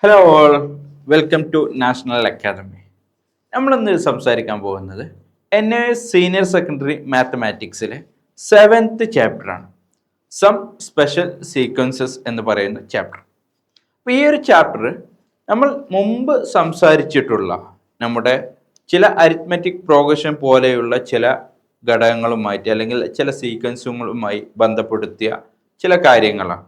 Hello all, welcome to national academy. നമ്മളിന്ന് സംസാരിക്കാൻ പോകുന്നത് NAS സീനിയർ സെക്കൻഡറി മാത്തമാറ്റിക്സിലെ 7th ചാപ്റ്ററാണ്. സം സ്പെഷ്യൽ സീക്വൻസസ് എന്ന് പറയുന്ന ചാപ്റ്റർ. അപ്പോൾ ഈ ഒരു ചാപ്റ്റർ നമ്മൾ മുമ്പ് സംസാരിച്ചിട്ടുള്ള നമ്മുടെ ചില അരിത്മെറ്റിക് പ്രോഗ്രഷൻ പോലെയുള്ള ചില ഘടകങ്ങളുമായിട്ട് അല്ലെങ്കിൽ ചില സീക്വൻസുകളുമായി ബന്ധപ്പെടുത്തിയ ചില കാര്യങ്ങളാണ്.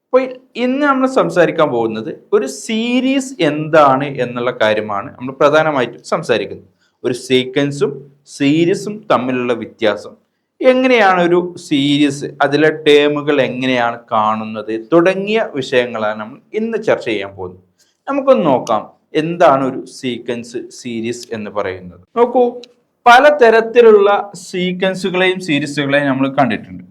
അപ്പോൾ ഇന്ന് നമ്മൾ സംസാരിക്കാൻ പോകുന്നത് ഒരു സീരീസ് എന്താണ് എന്നുള്ള കാര്യമാണ് നമ്മൾ പ്രധാനമായിട്ടും സംസാരിക്കുന്നത്. ഒരു സീക്വൻസും സീരീസും തമ്മിലുള്ള വ്യത്യാസം, എങ്ങനെയാണ് ഒരു സീരീസ്, അതിലെ ടേമുകൾ എങ്ങനെയാണ് കാണുന്നത് തുടങ്ങിയ വിഷയങ്ങളാണ് നമ്മൾ ഇന്ന് ചർച്ച ചെയ്യാൻ പോകുന്നത്. നമുക്കൊന്ന് നോക്കാം എന്താണ് ഒരു സീക്വൻസ് സീരീസ് എന്ന് പറയുന്നത്. നോക്കൂ, പലതരത്തിലുള്ള സീക്വൻസുകളെയും സീരീസുകളെയും നമ്മൾ കണ്ടിട്ടുണ്ട്.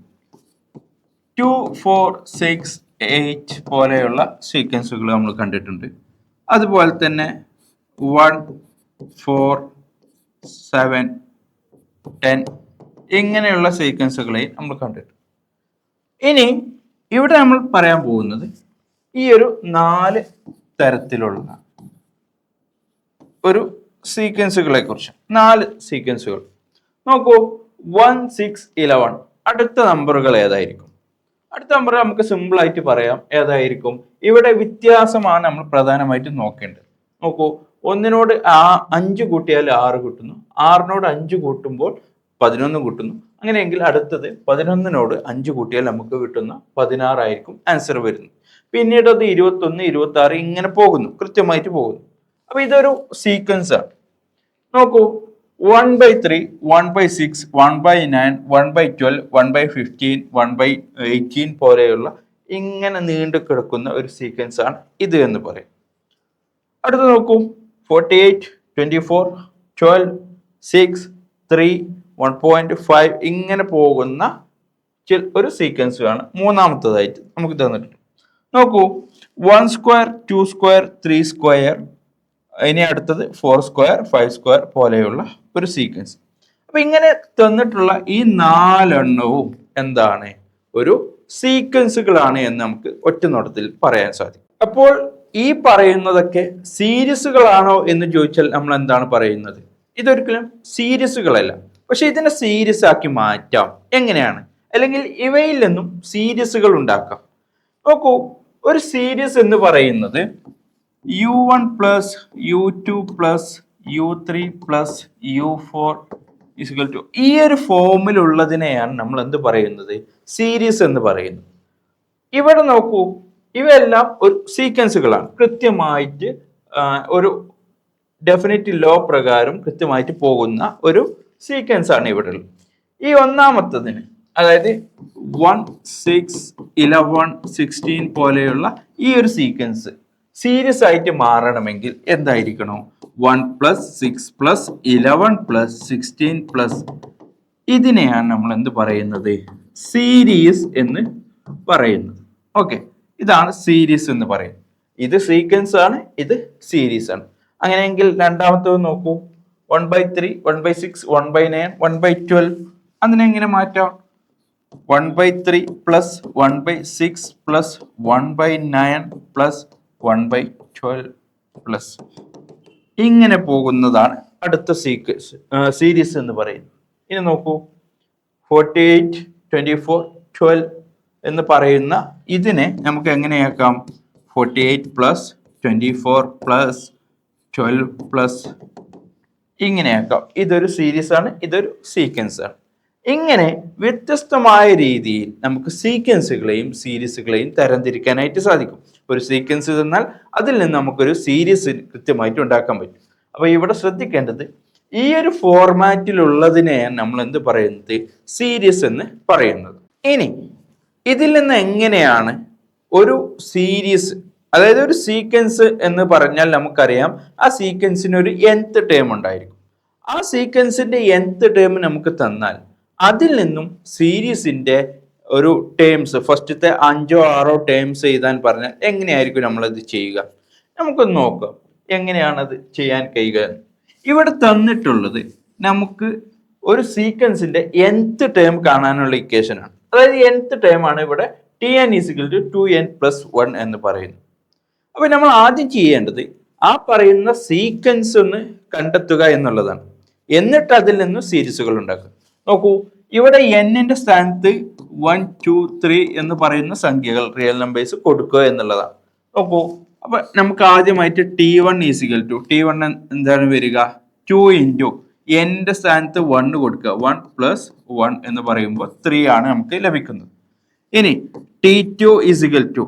2, 4, 6, 8 പോലെയുള്ള സീക്വൻസുകൾ നമ്മൾ കണ്ടിട്ടുണ്ട്. അതുപോലെ തന്നെ 1, 4, 7, 10 ഇങ്ങനെയുള്ള സീക്വൻസുകളെയും നമ്മൾ കണ്ടിട്ടുണ്ട്. ഇനി ഇവിടെ നമ്മൾ പറയാൻ പോകുന്നത് ഈ ഒരു 4 തരത്തിലുള്ള ഒരു സീക്വൻസുകളെ കുറിച്ച്. 4 സീക്വൻസുകൾ നോക്കൂ. 1, 6, 11 അടുത്ത നമ്പറുകൾ ഏതായിരിക്കും? അടുത്ത നമ്പർ നമുക്ക് സിമ്പിൾ ആയിട്ട് പറയാം ഏതായിരിക്കും. ഇവിടെ വ്യത്യാസമാണ് നമ്മൾ പ്രധാനമായിട്ടും നോക്കേണ്ടത്. നോക്കൂ, 1നോട് 5 കൂട്ടിയാൽ 6 കിട്ടുന്നു, 6നോട് 5 കൂട്ടുമ്പോൾ 11 കിട്ടുന്നു. അങ്ങനെയെങ്കിൽ അടുത്തത് 11നോട് 5 കൂട്ടിയാൽ നമുക്ക് കിട്ടുന്ന 16 ആയിരിക്കും ആൻസർ വരുന്നത്. പിന്നീട് അത് 21, 26 ഇങ്ങനെ പോകുന്നു, കൃത്യമായിട്ട് പോകുന്നു. അപ്പൊ ഇതൊരു സീക്വൻസ് ആണ്. നോക്കൂ, 1/3, 1/6, 1/9, 1/12, 1/15, 1/18 പോലെയുള്ള ഇങ്ങനെ നീണ്ടു കിടക്കുന്ന ഒരു സീക്വൻസ് ആണ് ഇത് എന്ന് പറയും. അടുത്ത് നോക്കൂ, 48, 24, 12, 6, 3, 1.5 ഇങ്ങനെ പോകുന്ന ഒരു സീക്വൻസ് ആണ് മൂന്നാമത്തതായിട്ട് നമുക്ക് തന്നിട്ടുണ്ട്. നോക്കൂ, 1 സ്ക്വയർ, 2 സ്ക്വയർ, 3 സ്ക്വയർ, ഇനി അടുത്തത് 4 സ്ക്വയർ, 5 സ്ക്വയർ പോലെയുള്ള ഒരു സീക്വൻസ്. അപ്പൊ ഇങ്ങനെ തന്നിട്ടുള്ള ഈ 4 എണ്ണവും എന്താണ്? ഒരു സീക്വൻസുകളാണ് എന്ന് നമുക്ക് ഒറ്റ നോട്ടത്തിൽ പറയാൻ സാധിക്കും. അപ്പോൾ ഈ പറയുന്നതൊക്കെ സീരീസുകളാണോ എന്ന് ചോദിച്ചാൽ നമ്മൾ എന്താണ് പറയുന്നത്? ഇതൊരിക്കലും സീരീസുകളല്ല. പക്ഷെ ഇതിനെ സീരീസ് ആക്കി മാറ്റാം. എങ്ങനെയാണ്? അല്ലെങ്കിൽ ഇവയിൽ നിന്നും സീരീസുകൾ ഉണ്ടാക്കാം. നോക്കൂ, ഒരു സീരീസ് എന്ന് പറയുന്നത് U1 plus U2 plus U3 plus U4 equal to ഈ ഒരു ഫോമിലുള്ളതിനെയാണ് നമ്മൾ എന്ത് പറയുന്നത്? സീരീസ് എന്ന് പറയുന്നത്. ഇവിടെ നോക്കൂ, ഇവയെല്ലാം ഒരു സീക്വൻസുകളാണ്. കൃത്യമായിട്ട് ഒരു ഡെഫിനിറ്റ് ലോ പ്രകാരം കൃത്യമായിട്ട് പോകുന്ന ഒരു സീക്വൻസ് ആണ് ഇവിടെ ഉള്ളത്. ഈ ഒന്നാമത്തതിന്, അതായത് 1, 6, 11, 16 പോലെയുള്ള ഈ ഒരു സീക്വൻസ് സീരീസ് ആയിട്ട് മാറണമെങ്കിൽ എന്തായിരിക്കണം? 1 + 6 + 11 + 16 ഇതിനെയാണ് നമ്മൾ എന്ത് പറയുന്നത്? സീരീസ് എന്ന് പറയുന്നത്. ഓക്കെ, ഇതാണ് സീരീസ് എന്ന് പറയുന്നത്. ഇത് സീക്വൻസ് ആണ്, ഇത് സീരീസ് ആണ്. അങ്ങനെയെങ്കിൽ രണ്ടാമത്തത് നോക്കൂ, 1/3, 1/6, 1/9, 1/12 അതിനെ എങ്ങനെ മാറ്റാം? 1/3 + 1/6 + 1/9 + 1/12 ഇങ്ങനെ പോകുന്നതാണ് അടുത്ത സീരീസ് എന്ന് പറയുന്നത്. ഇനി നോക്കൂ, 48, 24, 12 എന്ന് പറയുന്ന ഇതിനെ നമുക്ക് എങ്ങനെയാക്കാം? 48 + 24 + 12 ഇങ്ങനെയാക്കാം. ഇതൊരു സീരീസ് ആണ്, ഇതൊരു സീക്വൻസ് ആണ്. ഇങ്ങനെ വ്യത്യസ്തമായ രീതിയിൽ നമുക്ക് സീക്വൻസുകളെയും സീരീസുകളെയും തരംതിരിക്കാനായിട്ട് സാധിക്കും. ഒരു സീക്വൻസ് തന്നാൽ അതിൽ നിന്ന് നമുക്കൊരു സീരീസ് കൃത്യമായിട്ട് ഉണ്ടാക്കാൻ പറ്റും. അപ്പൊ ഇവിടെ ശ്രദ്ധിക്കേണ്ടത്, ഈ ഒരു ഫോർമാറ്റിലുള്ളതിനെയാണ് നമ്മൾ എന്ത് പറയുന്നത്? സീരീസ് എന്ന് പറയുന്നത്. ഇനി ഇതിൽ നിന്ന് എങ്ങനെയാണ് ഒരു സീരീസ്, അതായത് ഒരു സീക്വൻസ് എന്ന് പറഞ്ഞാൽ നമുക്കറിയാം ആ സീക്വൻസിന് ഒരു nth ടേം ഉണ്ടായിരിക്കും. ആ സീക്വൻസിന്റെ nth ടേം നമുക്ക് തന്നാൽ അതിൽ നിന്നും സീരീസിന്റെ ഒരു ടേംസ്, ഫസ്റ്റത്തെ 5 or 6 ടേംസ് എഴുതാൻ പറഞ്ഞാൽ എങ്ങനെയായിരിക്കും നമ്മളത് ചെയ്യുക? നമുക്കൊന്ന് നോക്കാം എങ്ങനെയാണത് ചെയ്യാൻ കഴിയുക. ഇവിടെ തന്നിട്ടുള്ളത് നമുക്ക് ഒരു സീക്വൻസിന്റെ nth ടേം കാണാനുള്ള ഇക്വേഷൻ ആണ്. അതായത് nth ടേം ആണ് ഇവിടെ Tn = 2n + 1 എന്ന് പറയുന്നത്. അപ്പൊ നമ്മൾ ആദ്യം ചെയ്യേണ്ടത് ആ പറയുന്ന സീക്വൻസ് ഒന്ന് കണ്ടെത്തുക എന്നുള്ളതാണ്. എന്നിട്ട് അതിൽ നിന്ന് സീരീസുകൾ ഉണ്ടാക്കുക. നോക്കൂ, ഇവിടെ എന്നിന്റെ സ്ഥാനത്ത് 1 2 3 എന്ന് പറയുന്ന സംഖ്യകൾ റിയൽ നമ്പേഴ്സ് കൊടുക്കുക എന്നുള്ളതാണ്. നോക്കൂ, അപ്പൊ നമുക്ക് ആദ്യമായിട്ട് T1 ഈസിക്കൽ ടു T1 എന്താണ് വരിക, 2 ഇൻറ്റു എൻ്റെ സ്ഥാനത്ത് 1 കൊടുക്കുക. 1 പ്ലസ് 1 എന്ന് പറയുമ്പോൾ 3 ആണ് നമുക്ക് ലഭിക്കുന്നത്. ഇനി T2 is equal to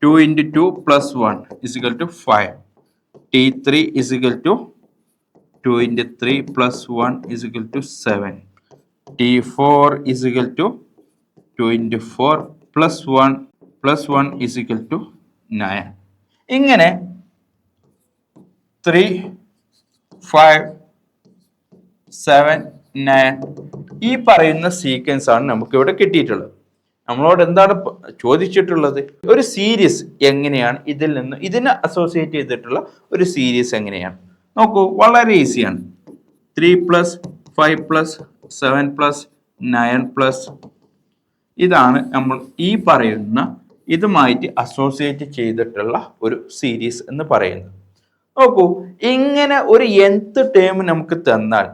2 into 2 plus 1 is equal to 5. T3 is equal to 2 into 3 plus 1 is equal to 7. T4 is equal to 2 into 4 plus 1 is equal to 9. ഇങ്ങനെ 3, 5, 7, 9 ഈ പറയുന്ന സീക്വൻസ് ആണ് നമുക്ക് ഇവിടെ കിട്ടിയിട്ടുള്ളത്. നമ്മളോട് എന്താണ് ചോദിച്ചിട്ടുള്ളത്, ഒരു സീരീസ് എങ്ങനെയാണ് ഇതിൽ നിന്ന് ഇതിനെ അസോസിയേറ്റ് ചെയ്തിട്ടുള്ള ഒരു സീരീസ് എങ്ങനെയാണ്. നോക്കൂ, വളരെ ഈസിയാണ്. 3 പ്ലസ് 5 പ്ലസ് 7 പ്ലസ് 9 പ്ലസ് ഇതാണ് നമ്മൾ ഈ പറയുന്ന ഇതുമായിട്ട് അസോസിയേറ്റ് ചെയ്തിട്ടുള്ള ഒരു സീരീസ് എന്ന് പറയുന്നത്. നോക്കൂ, ഇങ്ങനെ ഒരു nth ടേം നമുക്ക് തന്നാൽ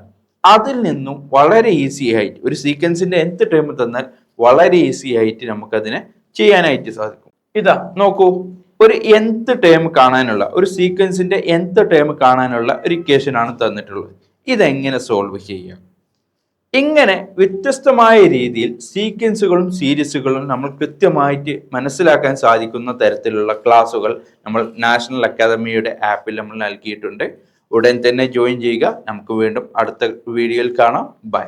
അതിൽ നിന്നും വളരെ ഈസി ആയിട്ട് ഒരു സീക്വൻസിന്റെ nth ടേം തന്നാൽ വളരെ ഈസി ആയിട്ട് നമുക്കതിനെ ചെയ്യാനായിട്ട് സാധിക്കും. ഇതാ നോക്കൂ, ഒരു nth ടേം കാണാനുള്ള ഒരു സീക്വൻസിന്റെ nth ടേം കാണാനുള്ള ഒരു ഇക്വേഷൻ ആണ് തന്നിട്ടുള്ളത്. ഇതെങ്ങനെ സോൾവ് ചെയ്യാം? ഇങ്ങനെ വ്യത്യസ്തമായ രീതിയിൽ സീക്വൻസുകളും സീരീസുകളും നമ്മൾ കൃത്യമായിട്ട് മനസ്സിലാക്കാൻ സാധിക്കുന്ന തരത്തിലുള്ള ക്ലാസ്സുകൾ നമ്മൾ നാഷണൽ അക്കാദമിയുടെ ആപ്പിൽ നമ്മൾ നൽകിയിട്ടുണ്ട്. ഉടൻ തന്നെ ജോയിൻ ചെയ്യുക. നമുക്ക് വീണ്ടും അടുത്ത വീഡിയോയിൽ കാണാം. ബൈ.